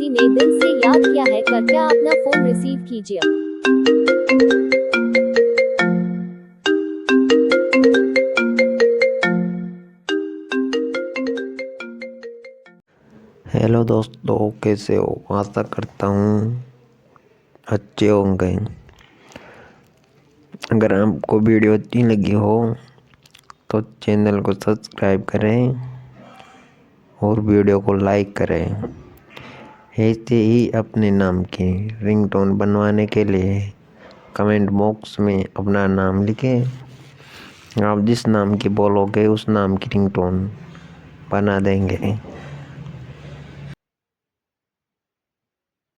किसी ने दिल से याद किया है, कृपया अपना फोन रिसीव कीजिए। हेलो दोस्तों, कैसे हो? आशा करता हूँ अच्छे होंगे। अगर आपको वीडियो अच्छी लगी हो तो चैनल को सब्सक्राइब करें और वीडियो को लाइक करें। ऐसे ही अपने नाम की रिंगटोन बनवाने के लिए कमेंट बॉक्स में अपना नाम लिखें। आप जिस नाम की बोलोगे उस नाम की रिंगटोन बना देंगे।